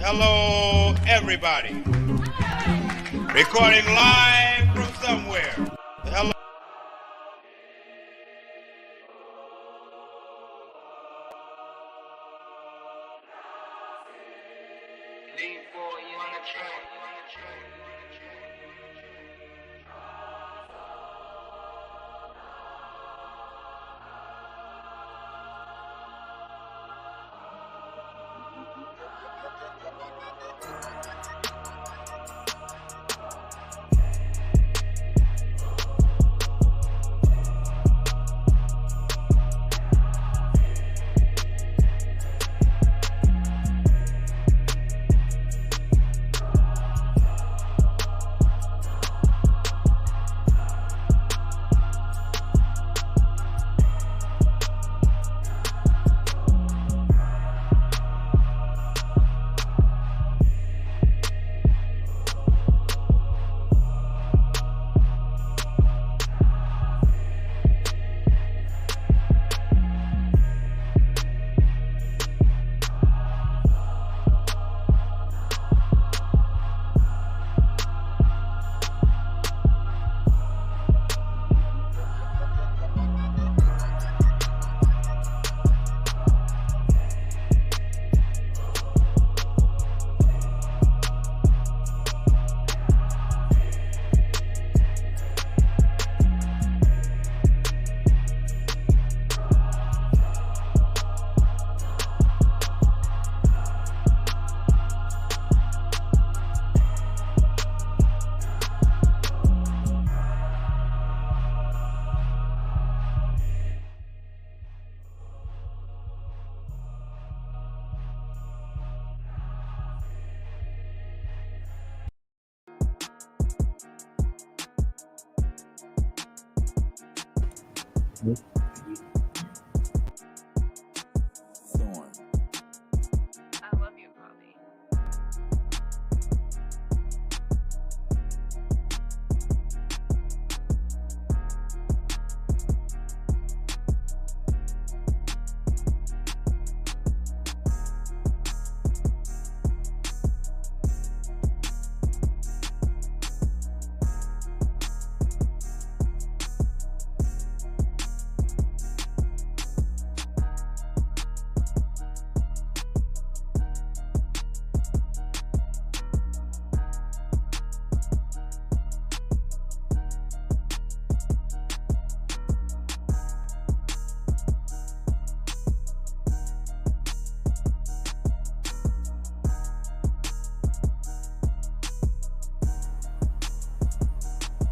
Hello, everybody. Recording live from somewhere. Hello. I love you, Bobby.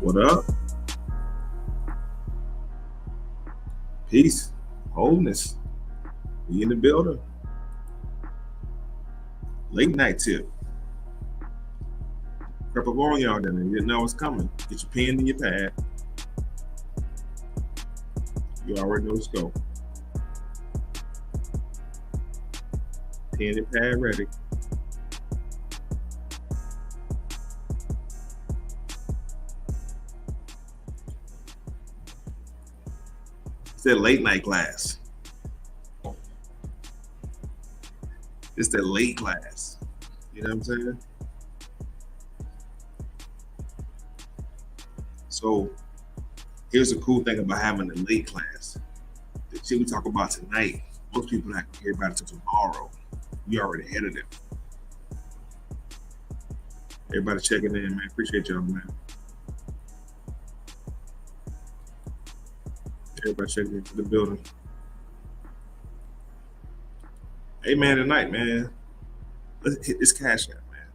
What up? Peace, wholeness. We in the building. Late night tip. Prep up on y'all then. You didn't know it's coming. Get your pen and your pad. You already know let's go. Pen and pad ready. It's that late night class. It's that late class. You know what I'm saying? So here's the cool thing about having a late class. The shit we talk about tonight, most people not gonna hear about it until tomorrow. We already ahead of them. Everybody checking in, man. Appreciate y'all, man. Everybody checking into the building. Hey, man, tonight, man. Let's hit this cash app, man.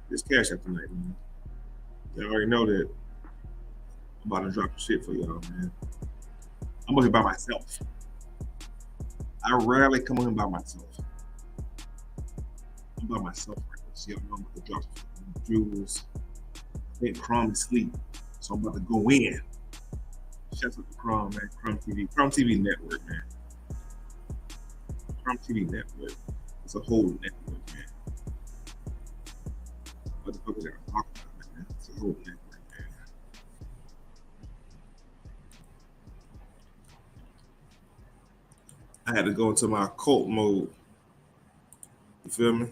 This cash app tonight, man. Y'all already know that I'm about to drop some shit for y'all, man. I'm on here by myself. I rarely come on here by myself. I'm by myself right now. So y'all know I'm about to drop some jewels. I think Crum is asleep. So I'm about to go in. Shouts out to Crum, man. Crum TV Network, man. Crum TV Network. It's a whole network, man. What the fuck is that I'm talking about, man? It's a whole network, man. I had to go into my cult mode. You feel me?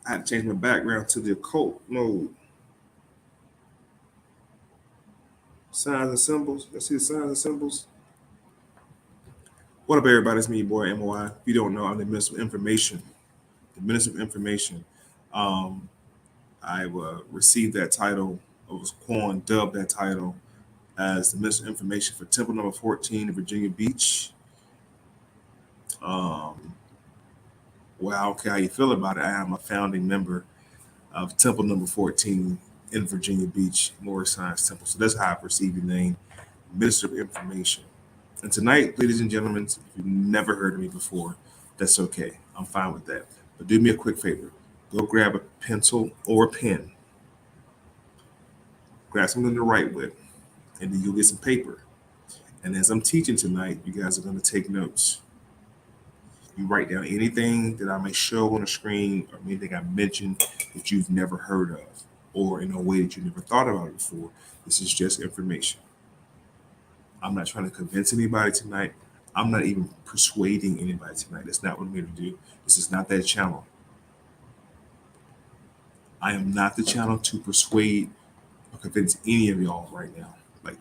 I had to change my background to the occult mode. Signs and symbols. Let's see the signs and symbols. What up, everybody? It's me, your boy M.O.I. If you don't know, I'm the Minister of Information. The Minister of Information. I received that title. I was dubbed that title as the Minister of Information for Temple Number 14 in Virginia Beach. Well, I don't care how you feel about it. I am a founding member of Temple Number 14 in Virginia Beach, M.O.I Science Temple. So that's how I perceive the name, Minister of Information. And tonight, ladies and gentlemen, if you've never heard of me before, that's okay. I'm fine with that. But do me a quick favor. Go grab a pencil or a pen. Grab something to write with. And then you'll get some paper. And as I'm teaching tonight, you guys are going to take notes. You write down anything that I may show on the screen or anything I mentioned that you've never heard of or in a way that you never thought about it before. This is just information. I'm not trying to convince anybody tonight. I'm not even persuading anybody tonight. That's not what I'm here to do. This is not that channel. I am not the channel to persuade or convince any of y'all right now. Like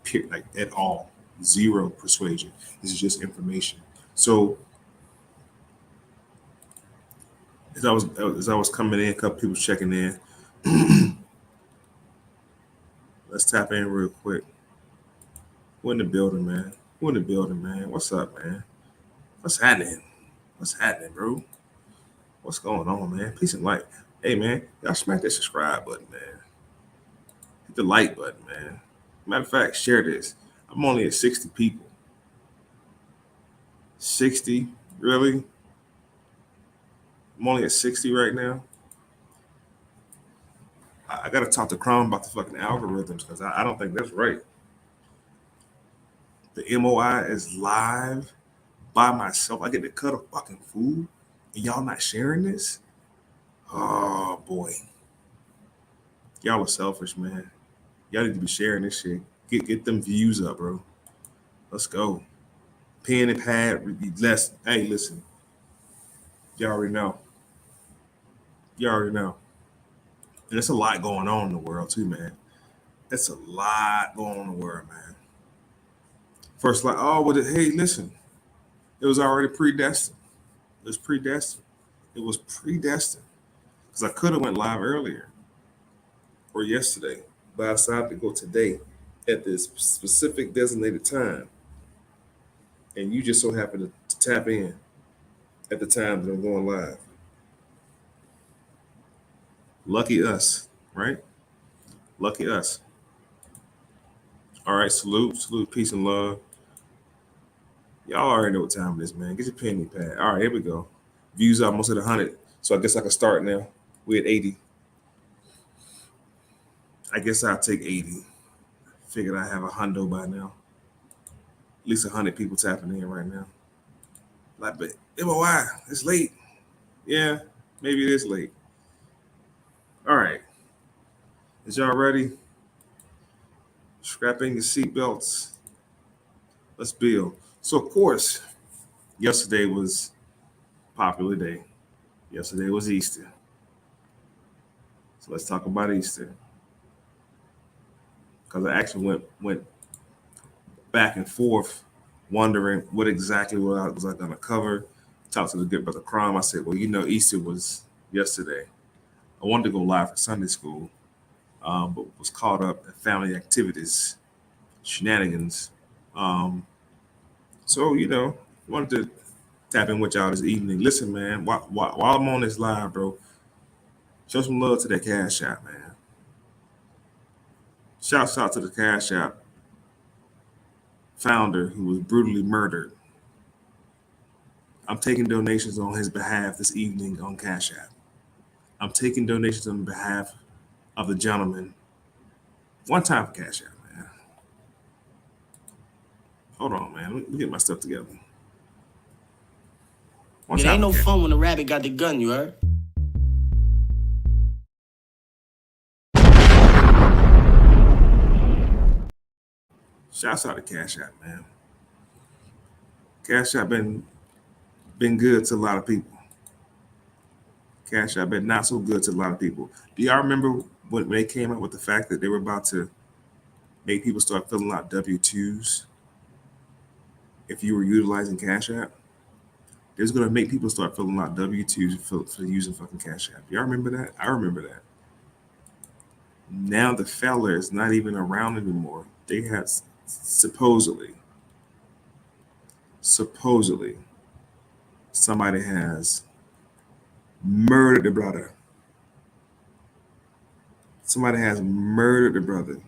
at all. Zero persuasion. This is just information. So as I was coming in, a couple people checking in. Let's tap in real quick. Who in the building, man? What's up, man? What's happening? Bro? What's going on, man? Peace and light. Hey, man, y'all smack that subscribe button, man. Hit the like button, man. Matter of fact, share this. I'm only at 60 people. 60? Really? I'm only at 60 right now. I got to talk to Chrome about the fucking algorithms because I don't think that's right. The M.O.I is live by myself. I get to cut a fucking food and y'all not sharing this? Oh, boy. Y'all are selfish, man. Y'all need to be sharing this shit. Get them views up, bro. Let's go. Pen and pad. Hey, listen. You already know. And there's a lot going on in the world, too, man. That's a lot going on in the world, man. First, hey, listen. It was already predestined. It was predestined. Because I could have went live earlier or yesterday, but I decided to go today at this specific designated time. And you just so happen to tap in at the time that I'm going live. Lucky us, right? Lucky us. All right, salute, peace and love. Y'all already know what time it is, man. Get your pen and pad. All right, here we go. Views almost at 100. So I guess I can start now. We're at 80. I guess I'll take 80. Figured I have a hundo by now. At least 100 people tapping in right now. Like, but M.O.I, it's late. Yeah, maybe it is late. All right. Is y'all ready? Strap in your seatbelts. Let's build. So, of course, yesterday was popular day. Yesterday was Easter. So let's talk about Easter. Because I actually went back and forth wondering what exactly was I going to cover. Talked to the good brother Crom. I said, well, Easter was yesterday. I wanted to go live for Sunday school, but was caught up in family activities, shenanigans. So, wanted to tap in with y'all this evening. Listen, man, while I'm on this live, bro, show some love to that Cash App, man. Shouts out to the Cash App founder who was brutally murdered. I'm taking donations on his behalf this evening on Cash App. I'm taking donations on behalf of the gentleman. One time for Cash App, man. Hold on, man. Let me get my stuff together. It ain't no fun when the rabbit got the gun, you heard? Shouts out to Cash App, man. Cash App been been good to a lot of people. Cash App been not so good to a lot of people. Do y'all remember when they came out with the fact that they were about to make people start filling out W-2s if you were utilizing Cash App? They was going to make people start filling out W-2s for using fucking Cash App. Y'all remember that? I remember that. Now the fella is not even around anymore. They have supposedly, somebody has murdered the brother. Somebody has murdered the brother.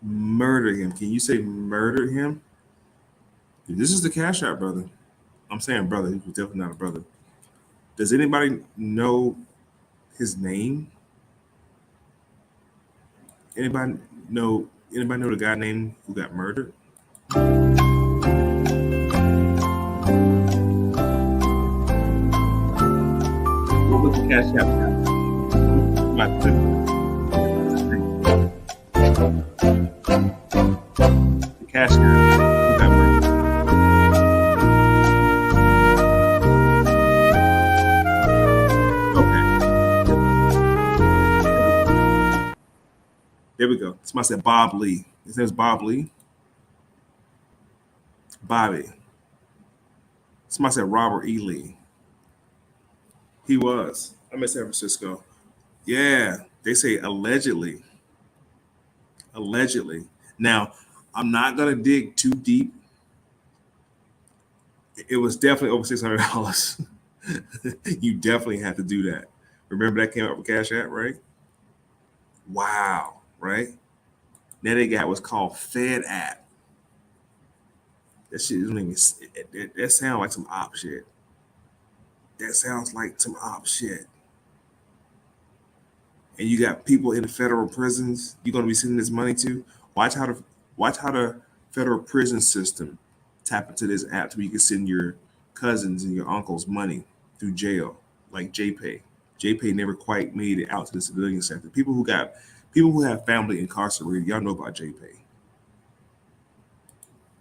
Murder him. Can you say murder him? This is the Cash App brother. I'm saying brother. He was definitely not a brother. Does anybody know his name? Anybody know the guy named who got murdered? What was the Cash App guy? The Cash App who got murdered. There we go. Somebody said Bob Lee. His name is Bob Lee. Bobby. Somebody said Robert E. Lee. He was. I'm in San Francisco. Yeah, they say allegedly. Allegedly. Now, I'm not gonna dig too deep. It was definitely over $600. You definitely have to do that. Remember that came out with Cash App, right? Wow, right? Now they got what's called Fed App. That shit is that sounds like some op shit. That sounds like some op shit. And you got people in the federal prisons you're gonna be sending this money to. Watch how the federal prison system tap into this app so you can send your cousins and your uncles money through jail, like JPay. JPay never quite made it out to the civilian sector. People who have family incarcerated, y'all know about JPay.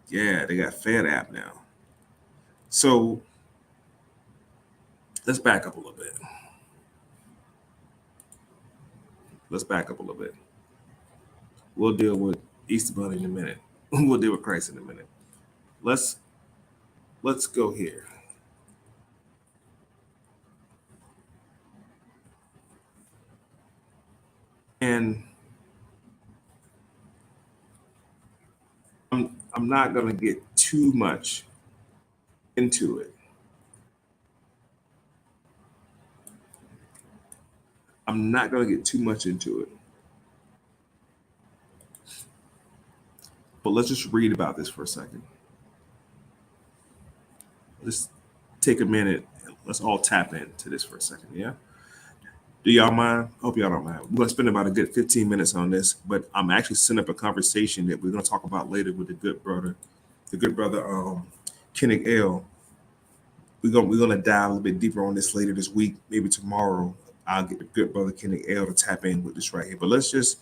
Yeah, they got Fed app now. So let's back up a little bit. We'll deal with Easter Bunny in a minute. We'll deal with Christ in a minute. Let's go here. And I'm not gonna get too much into it. I'm not gonna get too much into it. But let's just read about this for a second. Let's take a minute and let's all tap into this for a second, yeah? Do y'all mind? Hope y'all don't mind. We're gonna spend about a good 15 minutes on this, but I'm actually setting up a conversation that we're gonna talk about later with the good brother, Kenneth L. We're gonna dive a little bit deeper on this later this week, maybe tomorrow. I'll get the good brother Kenneth L to tap in with this right here. But let's just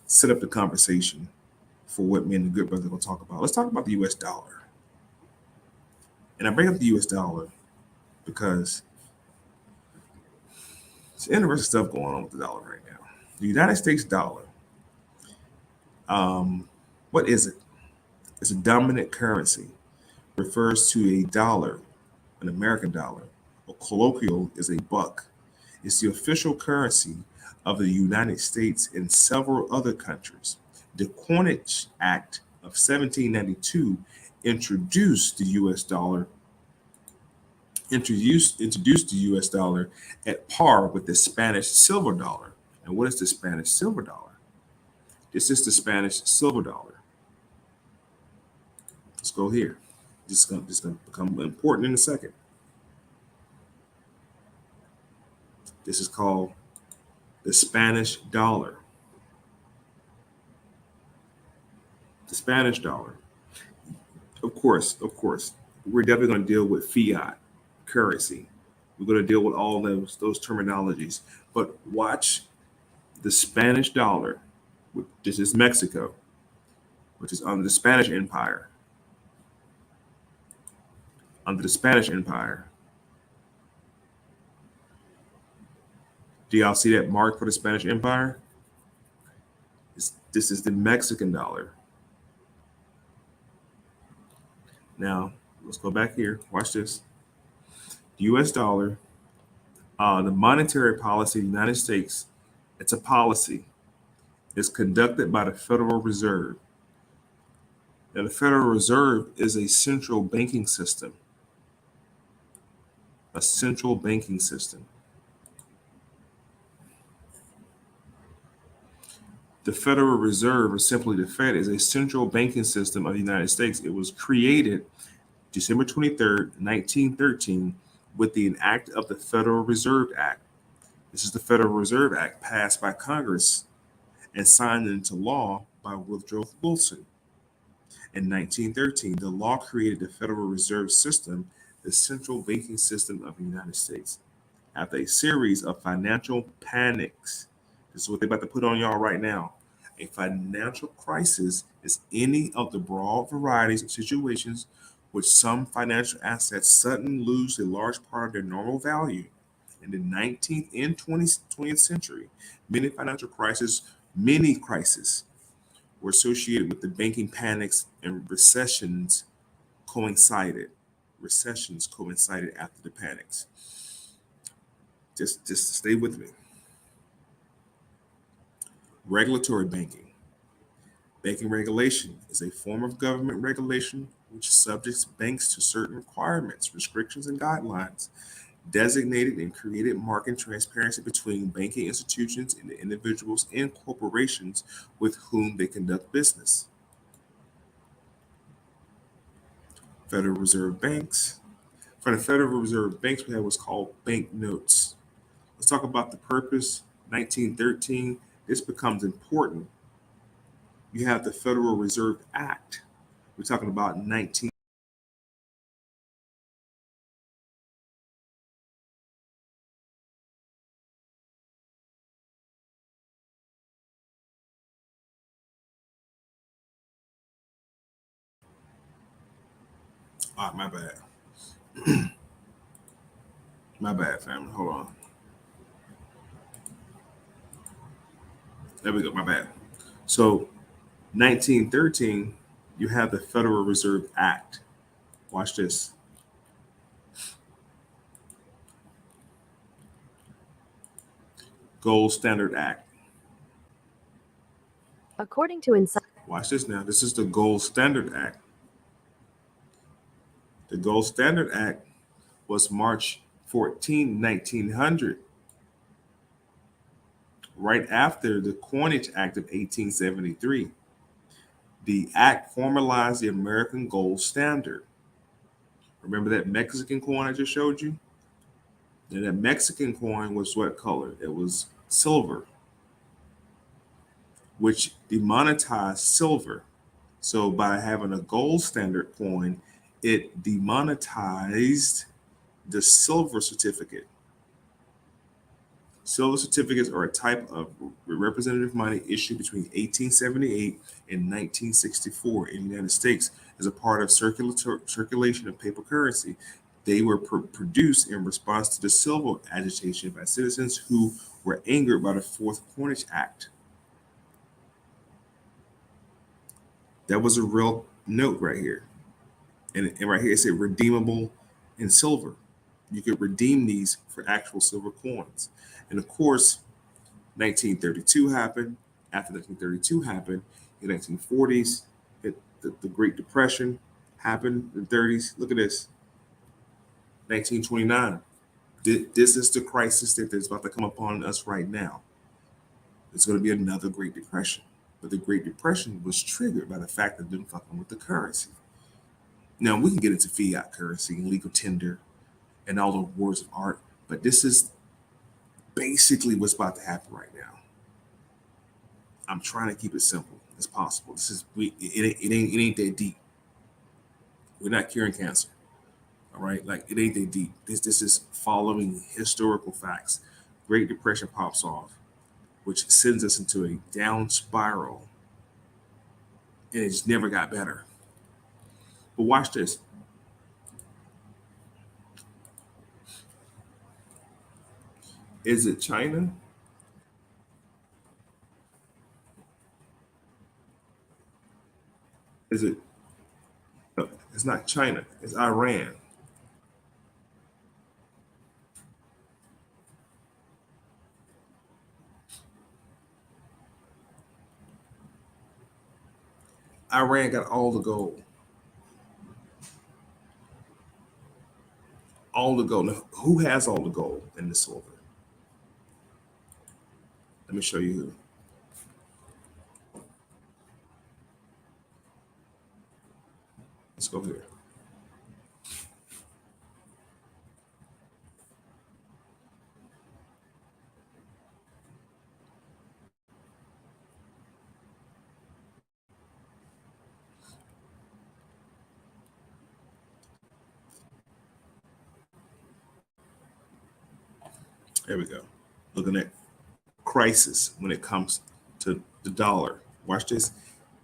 set up the conversation for what me and the good brother are gonna talk about. Let's talk about the US dollar. And I bring up the US dollar because it's interesting stuff going on with the dollar right now. The United States dollar, what is it? It's a dominant currency. Refers to a dollar, an American dollar, or colloquial is a buck. It's the official currency of the United States and several other countries. The Coinage Act of 1792 introduced the U.S. dollar introduced the US dollar at par with the Spanish silver dollar. And what is the Spanish silver dollar? This is the Spanish silver dollar. Let's go here. This is going to become important in a second. This is called the Spanish dollar. The Spanish dollar. Of course, we're definitely going to deal with fiat currency. We're going to deal with all those terminologies. But watch the Spanish dollar. This is Mexico, which is under the Spanish Empire. under the Spanish Empire. Do y'all see that mark for the Spanish Empire? This is the Mexican dollar. Now, let's go back here. Watch this. The US dollar, the monetary policy of the United States, it's a policy. It's conducted by the Federal Reserve. Now, the Federal Reserve is a central banking system. A central banking system. The Federal Reserve, or simply the Fed, is a central banking system of the United States. It was created December 23rd, 1913, with the enact of the Federal Reserve Act. This is the Federal Reserve Act passed by Congress and signed into law by Woodrow Wilson. In 1913, the law created the Federal Reserve System, the central banking system of the United States. After a series of financial panics, this is what they're about to put on y'all right now. A financial crisis is any of the broad varieties of situations which some financial assets suddenly lose a large part of their normal value. In the 19th and 20th century, many crises were associated with the banking panics, and coincided. Recessions coincided after the panics. Just stay with me. Regulatory banking. Banking regulation is a form of government regulation which subjects banks to certain requirements, restrictions, and guidelines designated and created market transparency between banking institutions and the individuals and corporations with whom they conduct business. Federal Reserve banks. For the Federal Reserve banks, we have what's called bank notes. Let's talk about the purpose. 1913, this becomes important. You have the Federal Reserve Act. We're talking about 19. All right, my bad. My bad, family. Hold on. There we go. My bad. So, 1913, you have the Federal Reserve Act. Watch this. Gold Standard Act. According to Inside. Watch this now. This is the Gold Standard Act. The Gold Standard Act was March 14, 1900, right after the Coinage Act of 1873. The act formalized the American gold standard. Remember that Mexican coin I just showed you? And that Mexican coin was what color? It was silver, which demonetized silver. So by having a gold standard coin, it demonetized the silver certificate. Silver certificates are a type of representative money issued between 1878 and 1964 in the United States as a part of circulation of paper currency. They were produced in response to the silver agitation by citizens who were angered by the Fourth Coinage Act. That was a real note right here. And right here it said redeemable in silver. You could redeem these for actual silver coins. And of course, 1932 happened. After 1932 happened, in the 1940s, the Great Depression happened in the 30s. Look at this. 1929. This is the crisis that is about to come upon us right now. It's going to be another Great Depression. But the Great Depression was triggered by the fact of them fucking with the currency. Now, we can get into fiat currency and legal tender and all the wars of art, but this is basically what's about to happen right now. I'm trying to keep it simple as possible. It ain't that deep. We're not curing cancer. All right, like it ain't that deep. This is following historical facts. Great Depression pops off, which sends us into a down spiral, and it's never got better. But watch this. Is it China? Is it? No, it's not China. It's Iran. Iran got all the gold. All the gold. Now, who has all the gold and the silver? Let me show you who. Let's go here. There we go. Looking at crisis when it comes to the dollar. Watch this.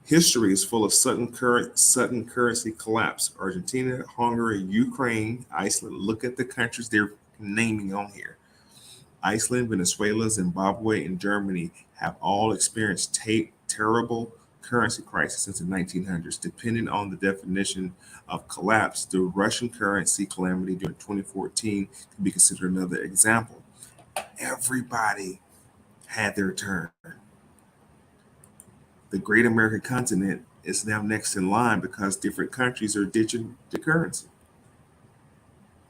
History is full of sudden currency collapse. Argentina, Hungary, Ukraine, Iceland. Look at the countries they're naming on here. Iceland, Venezuela, Zimbabwe, and Germany have all experienced terrible currency crisis since the 1900s. Depending on the definition of collapse, the Russian currency calamity during 2014 can be considered another example. Everybody had their turn. The great American continent is now next in line because different countries are ditching the currency,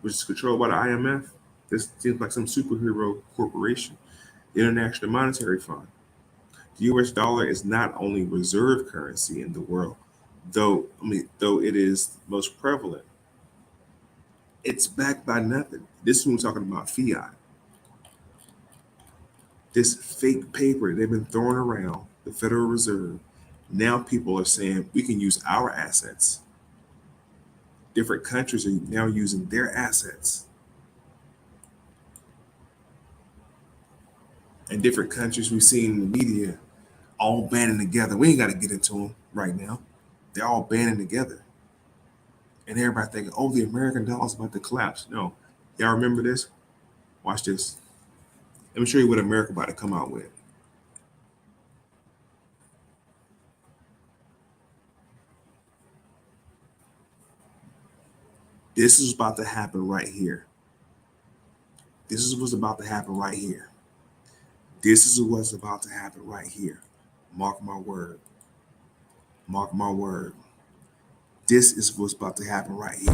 which is controlled by the IMF. This seems like some superhero corporation. The International Monetary Fund. The US dollar is not only reserve currency in the world, though it is most prevalent, it's backed by nothing. This is when we're talking about fiat. This fake paper they've been throwing around, the Federal Reserve. Now people are saying we can use our assets. Different countries are now using their assets. And different countries we've seen in the media all banding together. We ain't got to get into them right now. They're all banding together. And everybody thinking, oh, the American dollar's about to collapse. No. Y'all remember this? Watch this. Let me show you what America about to come out with. This is about to happen right here. This is what's about to happen right here. This is what's about to happen right here. Mark my word. Mark my word. This is what's about to happen right here.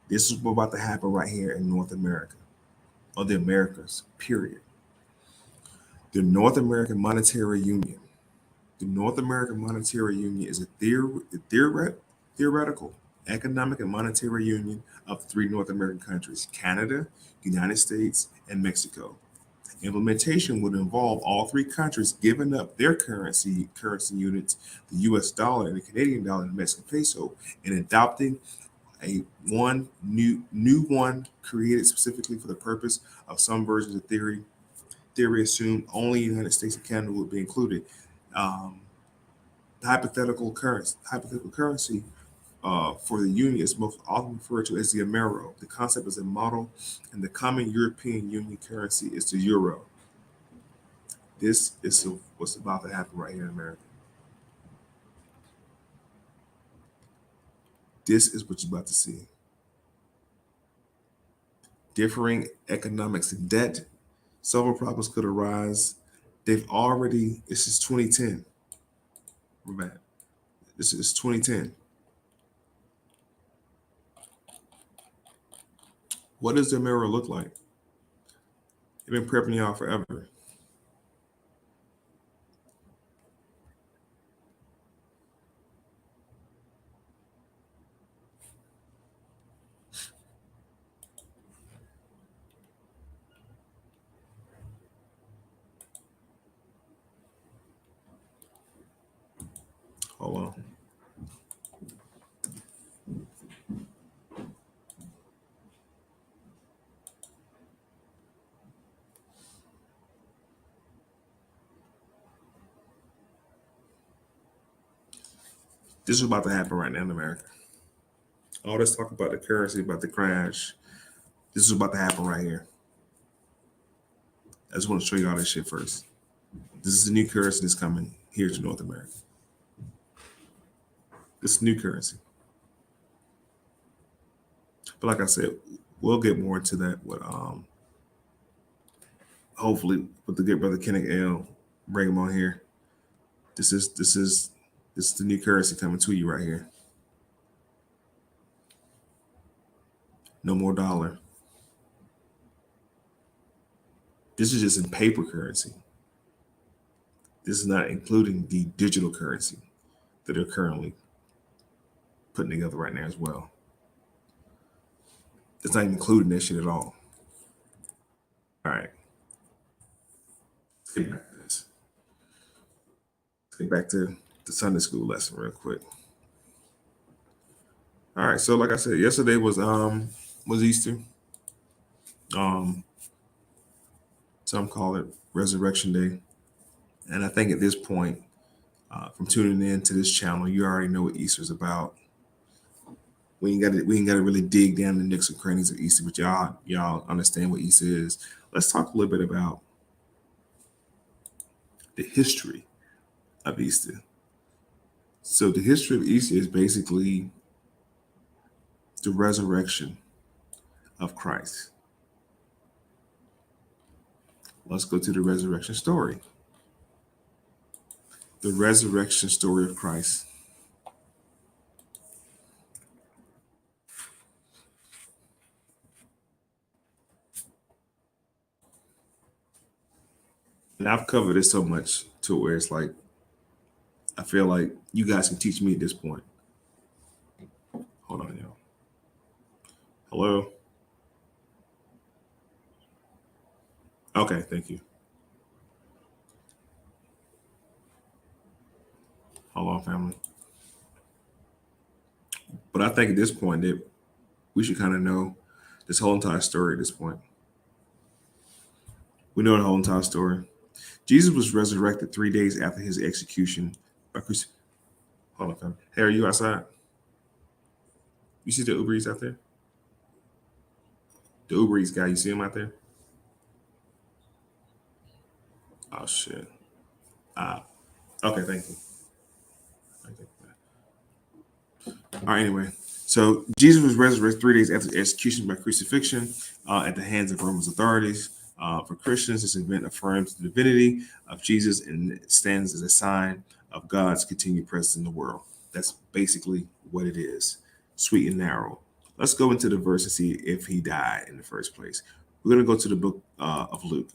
This is what's about to happen right here in North America, or the Americas, period. The North American Monetary Union. The North American Monetary Union is a theoretical economic and monetary union of three North American countries: Canada, United States, and Mexico. Implementation would involve all three countries giving up their currency units, the US dollar and the Canadian dollar and the Mexican peso, and adopting a new one created specifically for the purpose of some versions of theory assumed only the United States and Canada would be included. Um, the hypothetical currency for the union is most often referred to as the Amero. The concept is a model, and the common European Union currency is the euro. This is what's about to happen right here in America. This is what you're about to see. Differing economics and debt. Several problems could arise. This is 2010. We're back. This is 2010. What does the mirror look like? They've been prepping y'all forever. Hold on. This is about to happen right now in America. All this talk about the currency, about the crash, this is about to happen right here. I just want to show you all this shit first. This is the new currency that's coming here to North America. This new currency. But like I said, we'll get more into that with hopefully with the good brother Kenneth L. Bring him on here. This is the new currency coming to you right here. No more dollar. This is just in paper currency. This is not including the digital currency that they're currently putting together right now as well. It's not even including that shit at all. All right. Let's get back to this. Let's get back to the Sunday school lesson real quick. All right. So like I said, yesterday was Easter. Some call it Resurrection Day. And I think at this point, from tuning in to this channel, you already know what Easter is about. We ain't got to really dig down the nooks and crannies of Easter, but y'all understand what Easter is. Let's talk a little bit about the history of Easter. So the history of Easter is basically the resurrection of Christ. Let's go to the resurrection story. The resurrection story of Christ. And I've covered this so much to where it's like, I feel like you guys can teach me at this point. Hold on, y'all. Hello? Okay, thank you. Hold on, family. But I think at this point that we should kind of know this whole entire story at this point. We know the whole entire story. Jesus was resurrected 3 days after his execution by crucifixion. Hold on, family. Hey, are you outside? You see the Uber Eats out there? The Uber Eats guy, you see him out there? Oh, shit. Okay, thank you. All right, anyway. So Jesus was resurrected 3 days after execution by crucifixion at the hands of Roman authorities. For Christians, this event affirms the divinity of Jesus and stands as a sign of God's continued presence in the world. That's basically what it is. Sweet and narrow. Let's go into the verse and see if he died in the first place. We're going to go to the book of Luke,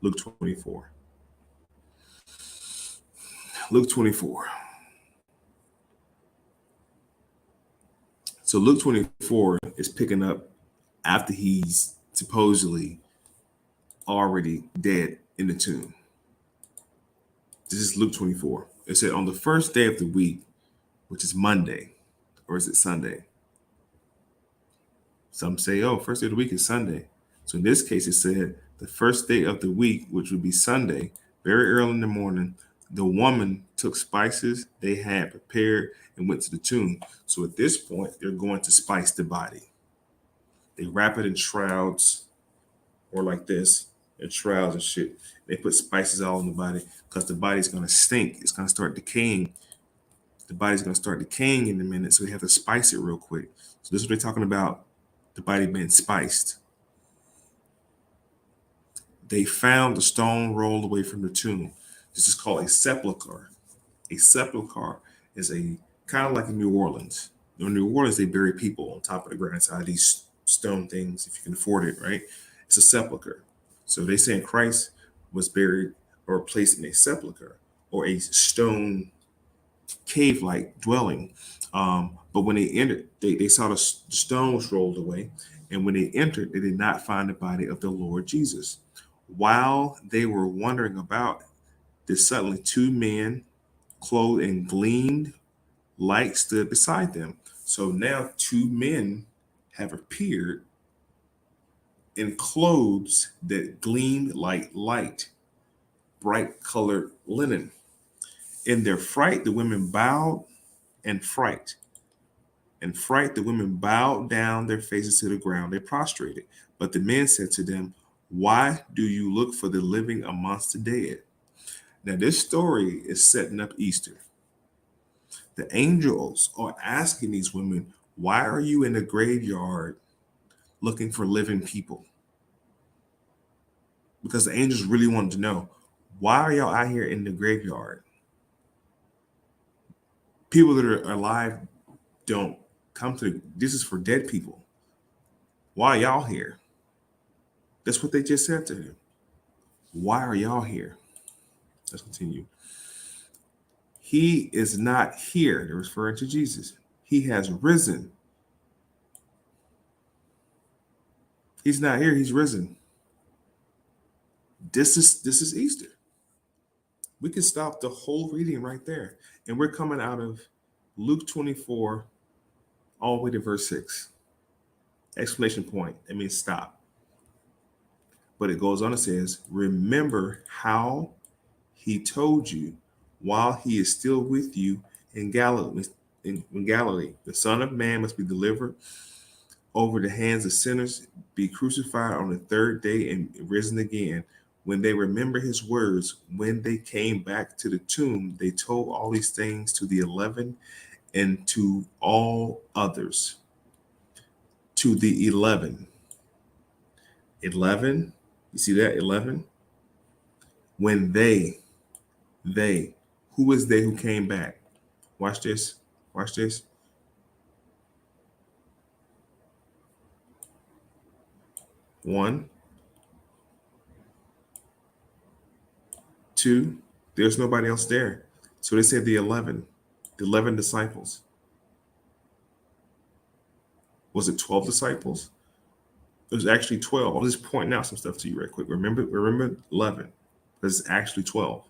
Luke 24. Luke 24. So Luke 24 is picking up after he's supposedly already dead in the tomb. This is Luke 24. It said on the first day of the week, which is Monday, or is it Sunday? Some say, oh, first day of the week is Sunday. So in this case, it said the first day of the week, which would be Sunday, very early in the morning, the woman took spices they had prepared and went to the tomb. So at this point, they're going to spice the body. They wrap it in shrouds or like this, in shrouds and shit. They put spices all in the body because the body's going to stink. It's going to start decaying. The body's going to start decaying in a minute. So they have to spice it real quick. So this is what they're talking about, the body being spiced. They found the stone rolled away from the tomb. This is called a sepulcher. A sepulcher is a kind of like in New Orleans. In New Orleans, they bury people on top of the ground inside these stone things, if you can afford it, right? It's a sepulcher. So they saying Christ was buried or placed in a sepulcher or a stone cave-like dwelling. But when they entered, they saw the stone was rolled away. And when they entered, they did not find the body of the Lord Jesus. While they were wondering about this, suddenly two men clothed in gleamed light stood beside them. So now two men have appeared in clothes that gleamed like light, bright colored linen. In their fright, the women bowed and fright. And fright, the women bowed down their faces to the ground. They prostrated. But the men said to them, why do you look for the living amongst the dead? Now, this story is setting up Easter. The angels are asking these women, why are you in the graveyard looking for living people? Because the angels really wanted to know, why are y'all out here in the graveyard? People that are alive don't come to, this is for dead people. Why are y'all here? That's what they just said to him. Why are y'all here? Let's continue. He is not here. They're referring to Jesus. He has risen. He's not here. He's risen. This is Easter. We can stop the whole reading right there. And we're coming out of Luke 24 all the way to verse 6. Exclamation point. That means stop. But it goes on and says, remember how he told you while he is still with you in Galilee. In Galilee, the Son of Man must be delivered over the hands of sinners, be crucified on the third day, and risen again. When they remember his words, when they came back to the tomb, they told all these things to the 11 and to all others. To the 11. 11, you see that? 11. When they, who is they who came back? Watch this. Watch this. One, two, there's nobody else there. So they said the 11 disciples. Was it 12 disciples? It was actually 12. I'll just pointing out some stuff to you right quick. Remember 11, but it's actually 12.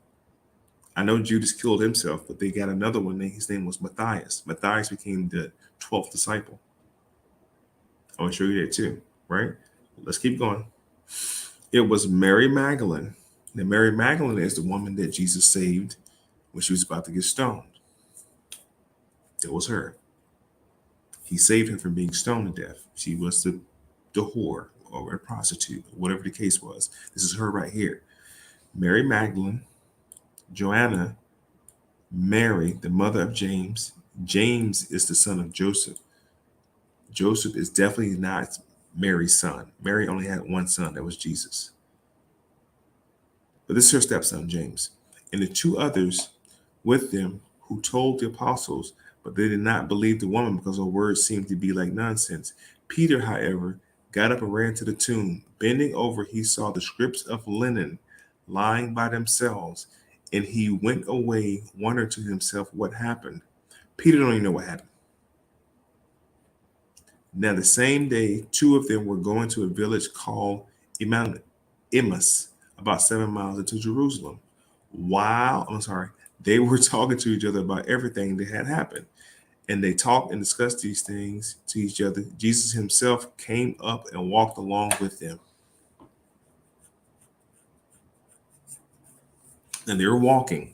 I know Judas killed himself, but they got another one. His name was Matthias. Matthias became the 12th disciple. I want to show you that too, right? Let's keep going. It was Mary Magdalene. Now, Mary Magdalene is the woman that Jesus saved when she was about to get stoned. It was her. He saved her from being stoned to death. She was the whore or a prostitute, whatever the case was. This is her right here. Mary Magdalene, Joanna, Mary, the mother of James. James is the son of Joseph. Joseph is definitely not Mary's son. Mary only had one son, that was Jesus. But this is her stepson, James. And the two others with them who told the apostles, but they did not believe the woman because her words seemed to be like nonsense. Peter, however, got up and ran to the tomb. Bending over, he saw the strips of linen lying by themselves, and he went away, wondering to himself what happened. Peter don't even know what happened. Now, the same day, two of them were going to a village called Emmaus, about 7 miles into Jerusalem. They were talking to each other about everything that had happened. And they talked and discussed these things to each other. Jesus himself came up and walked along with them. And they were walking.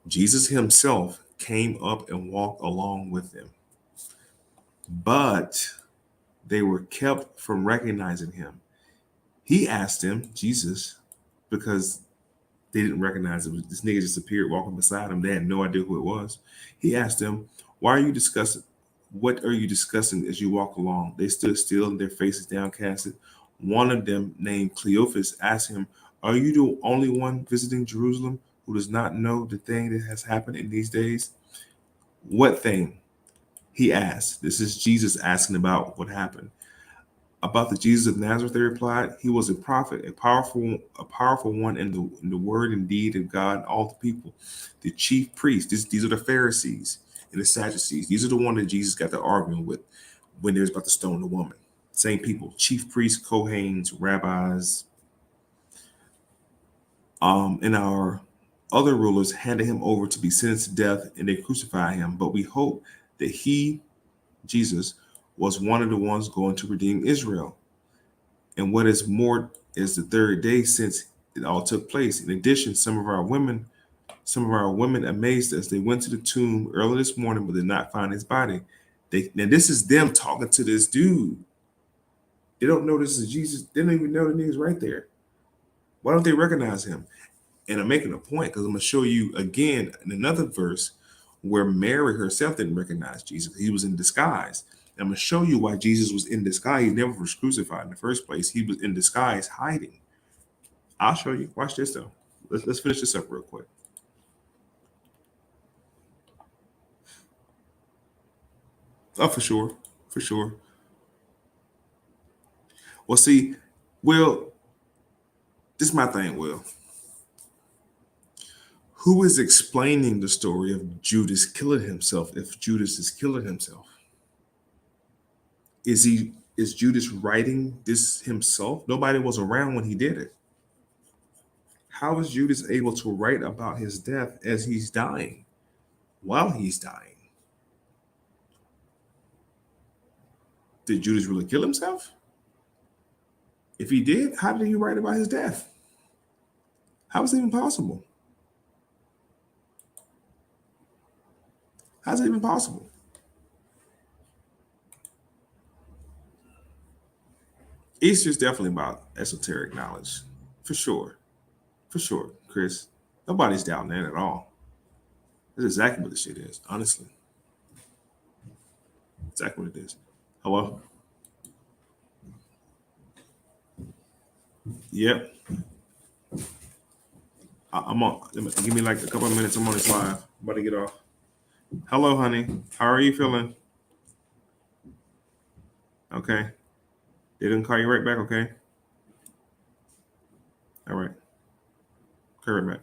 Jesus himself came up and walked along with them. But they were kept from recognizing him. He asked them, Jesus, because they didn't recognize him. This nigga just appeared walking beside him. They had no idea who it was. He asked them, why are you discussing? What are you discussing as you walk along? They stood still and their faces downcast. One of them, named Cleophas, asked him, are you the only one visiting Jerusalem who does not know the thing that has happened in these days? What thing? He asked. This is Jesus asking about what happened. About the Jesus of Nazareth, they replied, he was a prophet, a powerful one in the word and deed of God and all the people. The chief priests, these are the Pharisees and the Sadducees. These are the ones that Jesus got to arguing with when they was about to stone the woman. Same people, chief priests, Kohanes, rabbis, and our other rulers handed him over to be sentenced to death, and they crucified him. But we hope that he, Jesus, was one of the ones going to redeem Israel. And what is more is the third day since it all took place. In addition, some of our women Some of our women amazed us. They went to the tomb early this morning, but did not find his body. Now this is them talking to this dude. They don't know this is Jesus. They don't even know the nigga's right there. Why don't they recognize him? And I'm making a point because I'm going to show you again in another verse where Mary herself didn't recognize Jesus. He was in disguise. And I'm going to show you why Jesus was in disguise. He never was crucified in the first place. He was in disguise hiding. I'll show you. Watch this though. Let's finish this up real quick. Oh, for sure. For sure. Well, see, Will, this is my thing, Will. Who is explaining the story of Judas killing himself if Judas is killing himself? Is Judas writing this himself? Nobody was around when he did it. How is Judas able to write about his death as he's dying, while he's dying? Did Judas really kill himself? If he did, how did he write about his death? How is it even possible? How's it even possible? Easter's definitely about esoteric knowledge, for sure. For sure, Chris. Nobody's doubting that at all. That's exactly what this shit is, honestly. Exactly what it is. Hello? Yep. I'm on. Give me like a couple of minutes. I'm on this live. I'm about to get off. Hello, honey. How are you feeling? Okay. They didn't call you right back, okay? All right. Okay, right back.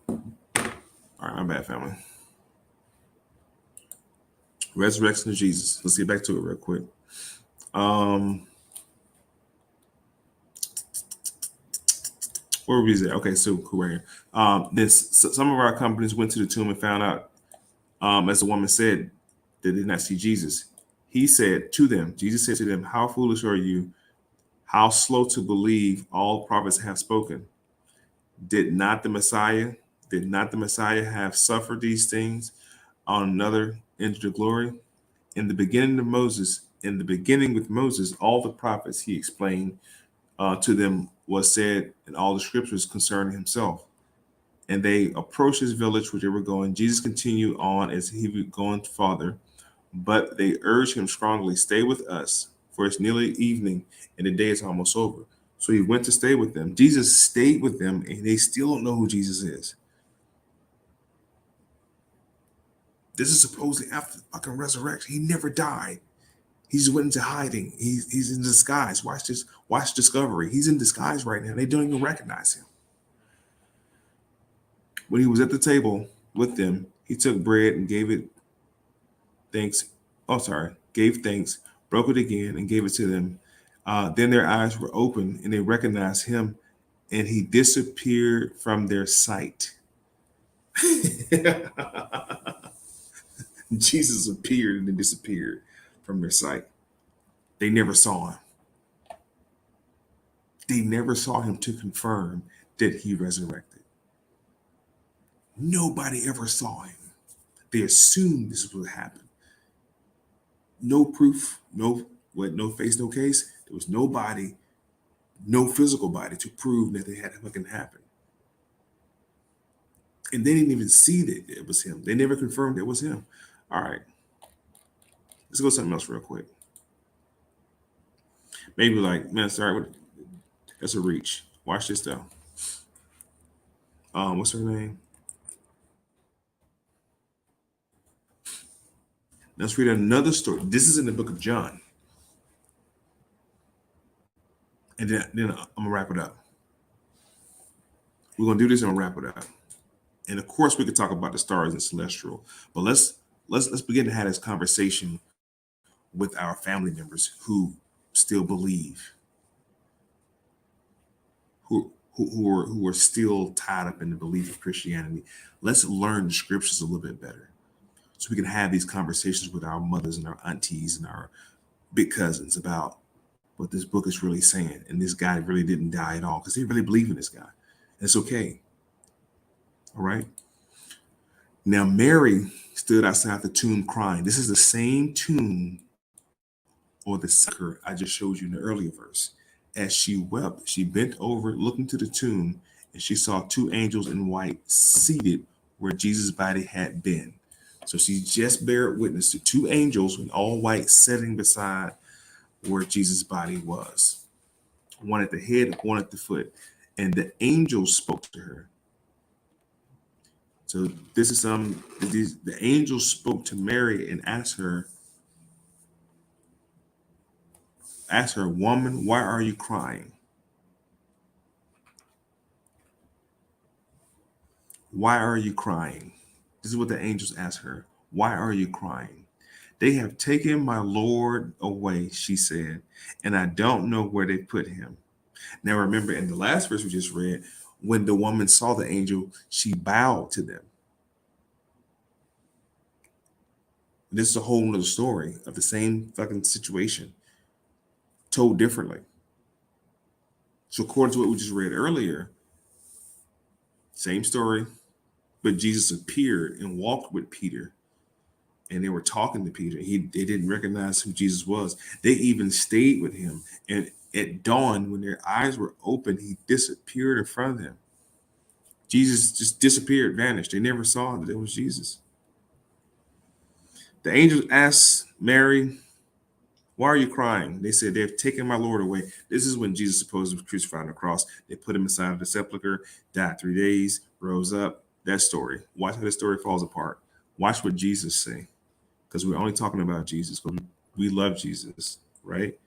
All right, my bad, family. Resurrection of Jesus. Let's get back to it real quick. Where were we at? Okay, so cool right here. Some of our companies went to the tomb and found out, as the woman said, they did not see Jesus. He said to them, Jesus said to them, how foolish are you? How slow to believe all prophets have spoken. Did not the Messiah have suffered these things on another into the glory? In the beginning with Moses, all the prophets he explained to them was said in all the scriptures concerning himself. And they approached his village where they were going. Jesus continued on as he was going farther, but they urged him strongly, stay with us, for it's nearly evening and the day is almost over. So he went to stay with them. Jesus stayed with them, and they still don't know who Jesus is. This is supposedly after the fucking resurrection. He never died. He just went into hiding. He's in disguise. Watch this. Watch Discovery. He's in disguise right now. They don't even recognize him. When he was at the table with them, he took bread and gave thanks, broke it again and gave it to them. Then their eyes were open and they recognized him, and he disappeared from their sight. Jesus appeared and then disappeared from their sight. They never saw him. They never saw him to confirm that he resurrected. Nobody ever saw him. They assumed this would happen. No proof, no face, no case. There was nobody, no physical body to prove that they had it fucking happen. And they didn't even see that it was him. They never confirmed it was him. All right. Let's go to something else real quick. Maybe like, man, sorry, that's a reach. Watch this though. What's her name? Let's read another story. This is in the book of John. And then I'm gonna wrap it up. We're gonna do this and I'll wrap it up. And of course, we could talk about the stars and celestial, but let's begin to have this conversation with our family members who still believe, who are still tied up in the belief of Christianity. Let's learn the scriptures a little bit better, so we can have these conversations with our mothers and our aunties and our big cousins about what this book is really saying. And this guy really didn't die at all, because they really believe in this guy. And it's okay. All right. Now Mary stood outside the tomb crying. This is the same tomb or the sepulcher I just showed you in the earlier verse. As she wept, she bent over, looking to the tomb, and she saw two angels in white seated where Jesus' body had been. So she just bared witness to two angels in all white sitting beside where Jesus' body was. One at the head, one at the foot. And the angels spoke to her. So this is the angels spoke to Mary and asked her, woman, why are you crying? Why are you crying? This is what the angels asked her. Why are you crying? They have taken my Lord away, she said, and I don't know where they put him. Now remember in the last verse we just read, when the woman saw the angel, she bowed to them. This is a whole nother story of the same fucking situation, told differently. So according to what we just read earlier, same story, but Jesus appeared and walked with Peter, and they were talking to Peter. They didn't recognize who Jesus was. They even stayed with him. And at dawn, when their eyes were open, he disappeared in front of them. Jesus just disappeared, vanished. They never saw that it was Jesus. The angels asked Mary, why are you crying? They said, they've taken my Lord away. This is when Jesus supposedly was crucified on the cross. They put him inside of the sepulcher, died 3 days, rose up. That story. Watch how the story falls apart. Watch what Jesus say. Because we're only talking about Jesus, but we love Jesus, right?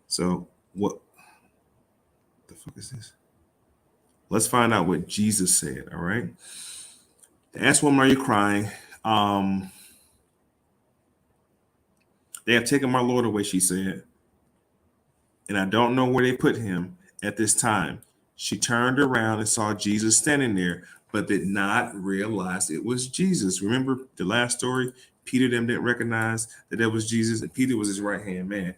So what the fuck is this? Let's find out what Jesus said, all right? They asked, woman, are you crying? They have taken my Lord away, she said, and I don't know where they put him at this time. She turned around and saw Jesus standing there, but did not realize it was Jesus. Remember the last story? Peter them didn't recognize that was Jesus, and Peter was his right hand man.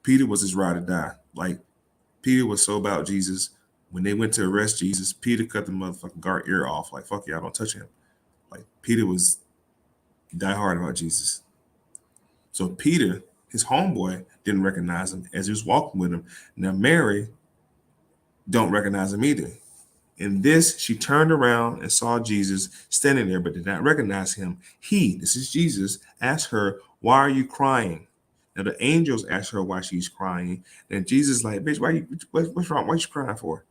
Peter was his ride or die. Like Peter was so about Jesus. When they went to arrest Jesus, Peter cut the motherfucking guard ear off. Like, fuck y'all, don't touch him. Like Peter was die hard about Jesus. So Peter, his homeboy, didn't recognize him as he was walking with him. Now Mary don't recognize him either. In this, she turned around and saw Jesus standing there, but did not recognize him. He, this is Jesus, asked her, why are you crying? Now the angels asked her why she's crying. And Jesus like, bitch, what's wrong? What are you crying for?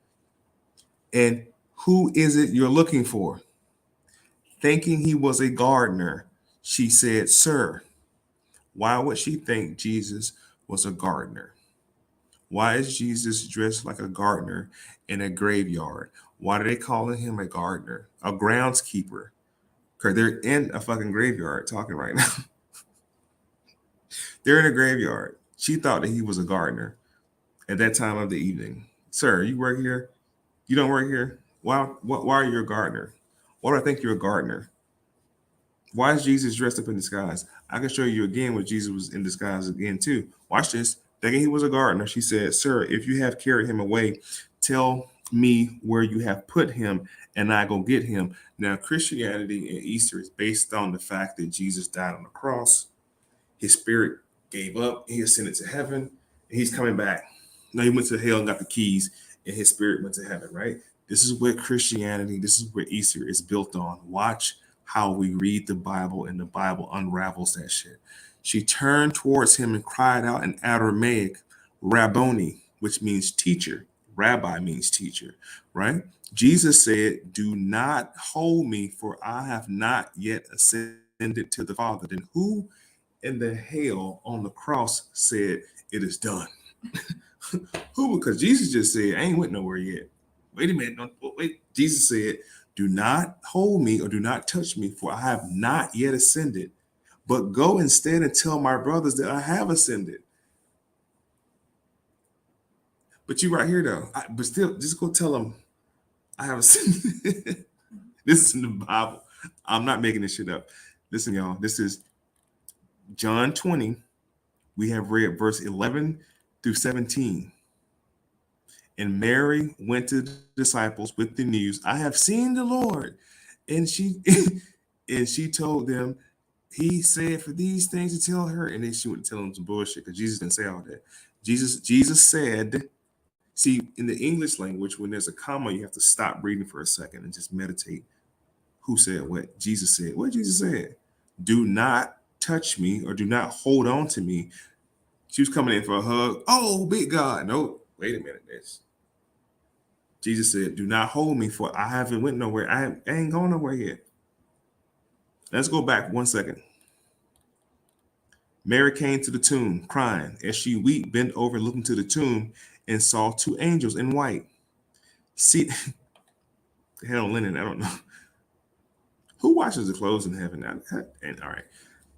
And who is it you're looking for? Thinking he was a gardener, she said, sir. Why would she think Jesus was a gardener? Why is Jesus dressed like a gardener in a graveyard? Why are they calling him a gardener? A groundskeeper? Because they're in a fucking graveyard talking right now. They're in a graveyard. She thought that he was a gardener at that time of the evening. Sir, you work here? You don't work here? Why are you a gardener? Why do I think you're a gardener? Why is Jesus dressed up in disguise? I can show you again what Jesus was in disguise again too. Watch this. Thinking he was a gardener, she said, sir, if you have carried him away, tell me where you have put him and I go get him. Now, Christianity and Easter is based on the fact that Jesus died on the cross. His spirit gave up. He ascended to heaven. And he's coming back. Now he went to hell and got the keys and his spirit went to heaven, right? This is what Christianity, this is what Easter is built on. Watch how we read the Bible and the Bible unravels that shit. She turned towards him and cried out in Aramaic, Rabboni, which means teacher. Rabbi means teacher, right? Jesus said, do not hold me, for I have not yet ascended to the Father. Then who in the hell on the cross said, it is done? Who? Because Jesus just said, I ain't went nowhere yet. Wait a minute. Wait. Jesus said, do not hold me or do not touch me, for I have not yet ascended. But go instead and tell my brothers that I have ascended. But you right here, though. But still, just go tell them I have ascended. This is in the Bible. I'm not making this shit up. Listen, y'all. This is John 20. We have read verse 11 through 17. And Mary went to the disciples with the news, I have seen the Lord, And she and she told them, he said for these things to tell her, and then she went to tell them some bullshit because Jesus didn't say all that. Jesus said, see, in the English language, when there's a comma, you have to stop reading for a second and just meditate. Who said what? Jesus said. What Jesus said? Do not touch me or do not hold on to me. She was coming in for a hug. Oh, big God. No, wait a minute. This. Jesus said, do not hold me, for I haven't went nowhere. I ain't going nowhere yet. Let's go back 1 second. Mary came to the tomb crying. As she wept, bent over, looking to the tomb, and saw two angels in white. See, the hell linen, I don't know. Who washes the clothes in heaven? And all right.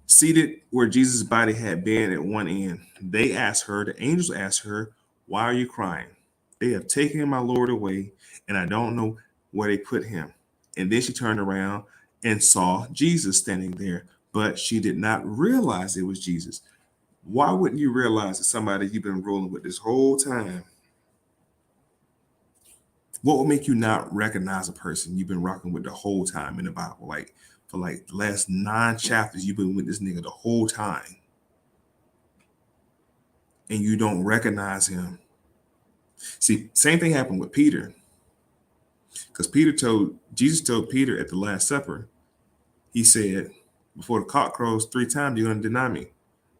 Seated where Jesus' body had been at one end. They asked her, the angels asked her, why are you crying? They have taken my Lord away, and I don't know where they put him. And then she turned around and saw Jesus standing there, but she did not realize it was Jesus. Why wouldn't you realize it's somebody you've been rolling with this whole time? What would make you not recognize a person you've been rocking with the whole time in the Bible? Like for like the last 9 chapters, you've been with this nigga the whole time, and you don't recognize him. See, same thing happened with Peter. Because Jesus told Peter at the Last Supper, he said, before the cock crows 3 times, you're gonna deny me.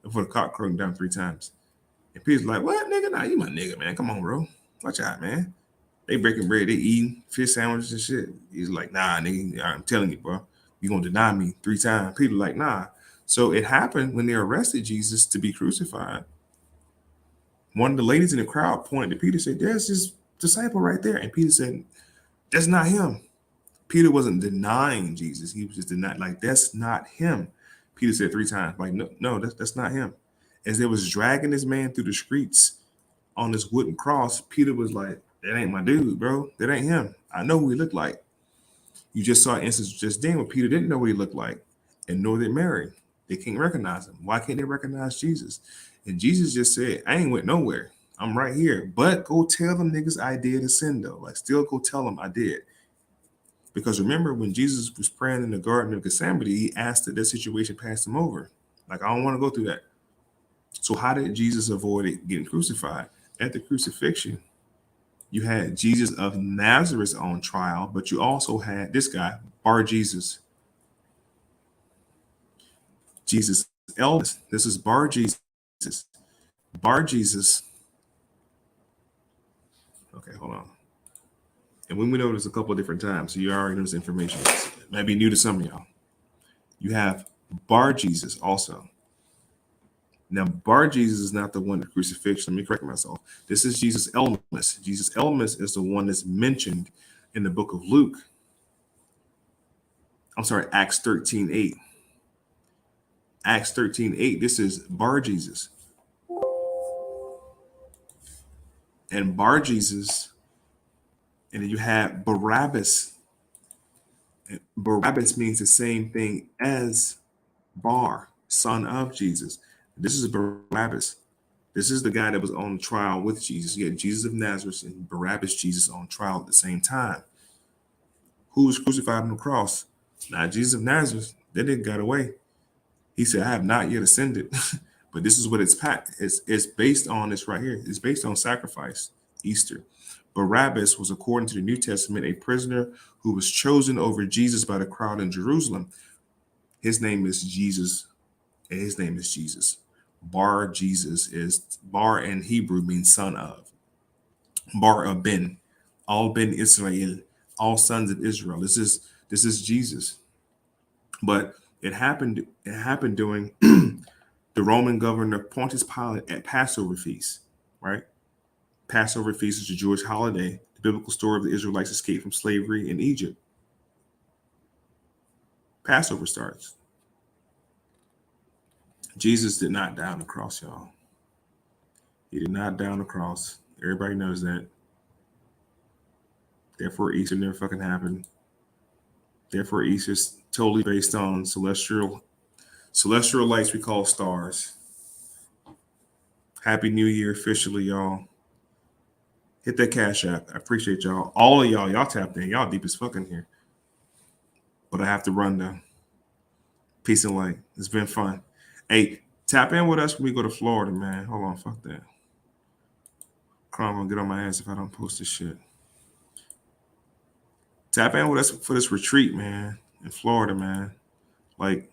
Before the cock crows down 3 times. And Peter's like, what, nigga? Nah, you my nigga, man. Come on, bro. Watch out, man. They breaking bread, they eating fish sandwiches and shit. He's like, nah, nigga, I'm telling you, bro. You're gonna deny me 3 times. Peter like, nah. So it happened when they arrested Jesus to be crucified. One of the ladies in the crowd pointed to Peter and said, there's this disciple right there. And Peter said, that's not him. Peter wasn't denying Jesus. He was just denying, like, that's not him. Peter said 3 times, like, no, that's not him. As they was dragging this man through the streets on this wooden cross, Peter was like, that ain't my dude, bro. That ain't him. I know who he looked like. You just saw an instance just then where Peter didn't know what he looked like, and nor did Mary. They can't recognize him. Why can't they recognize Jesus? And Jesus just said, I ain't went nowhere. I'm right here. But go tell them niggas I did ascend though. Like, still go tell them I did. Because remember, when Jesus was praying in the Garden of Gethsemane, he asked that situation passed him over. Like, I don't want to go through that. So how did Jesus avoid getting crucified? At the crucifixion, you had Jesus of Nazareth on trial, but you also had this guy, Bar Jesus. Jesus Elvis. This is Bar Jesus. Bar Jesus. Okay, hold on. And when we know this a couple of different times, so you already know this information. It might be new to some of y'all. You have Bar Jesus also. Now, Bar Jesus is not the one at crucifixion. Let me correct myself. This is Jesus Elmus. Jesus Elmus is the one that's mentioned in the book of Luke. I'm sorry, Acts 13:8. Acts 13:8. This is Bar Jesus. And Bar Jesus, and then you have Barabbas. And Barabbas means the same thing as Bar, son of Jesus. This is Barabbas. This is the guy that was on trial with Jesus. You had Jesus of Nazareth and Barabbas Jesus on trial at the same time. Who was crucified on the cross? Now, Jesus of Nazareth, that nigga got away. He said, I have not yet ascended. But this is what it's based on. This right here. It's based on sacrifice, Easter. Barabbas was, according to the New Testament, a prisoner who was chosen over Jesus by the crowd in Jerusalem. His name is Jesus, and his name is Jesus. Bar Jesus is Bar in Hebrew means son of. Bar of Ben, all Ben Israel, all sons of Israel. This is Jesus. But it happened during the Roman governor Pontius Pilate at Passover feast, right? Passover feast is a Jewish holiday, the biblical story of the Israelites' escape from slavery in Egypt. Passover starts. Jesus did not die on the cross, y'all. He did not die on the cross. Everybody knows that. Therefore, Easter never fucking happened. Therefore, Easter's totally based on celestial lights we call stars. Happy New Year officially, y'all. Hit that Cash App. I appreciate y'all. All of y'all tapped in. Y'all deep as fucking here. But I have to run though. Peace and light. It's been fun. Hey, tap in with us when we go to Florida, man. Hold on, fuck that. I'm gonna get on my ass if I don't post this shit. Tap in with us for this retreat, man, in Florida, man. Like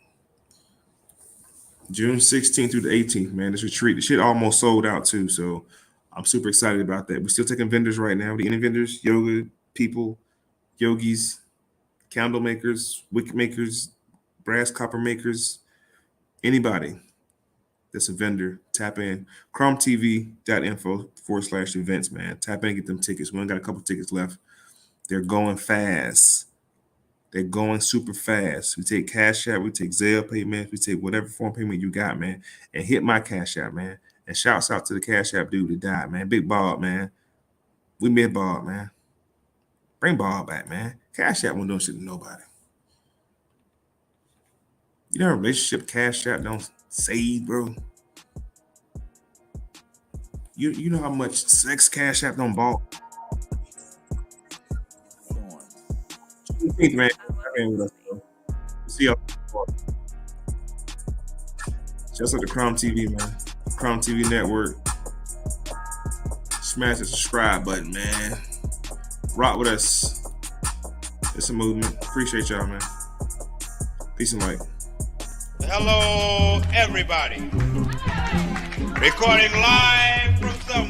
June 16th through the 18th, man. This retreat, the shit almost sold out too. So I'm super excited about that. We're still taking vendors right now. The any vendors, yoga people, yogis, candle makers, wick makers, brass copper makers, anybody that's a vendor, tap in. ChromTV.info/events, man. Tap in and get them tickets. We only got a couple tickets left. They're going fast. They're going super fast. We take Cash App, we take Zelle payments, we take whatever form payment you got, man. And hit my Cash App, man. And shouts out to the Cash App dude that died, man. Big Bob, man. We made Bob, man. Bring Bob back, man. Cash App won't do shit to nobody. You know, a relationship Cash App don't save, bro. You know how much sex Cash App don't bought? What do you think, man? With us, bro. See y'all. Just like the Crom TV, man. Crom TV Network. Smash the subscribe button, man. Rock with us. It's a movement. Appreciate y'all, man. Peace and light. Hello, everybody. Recording live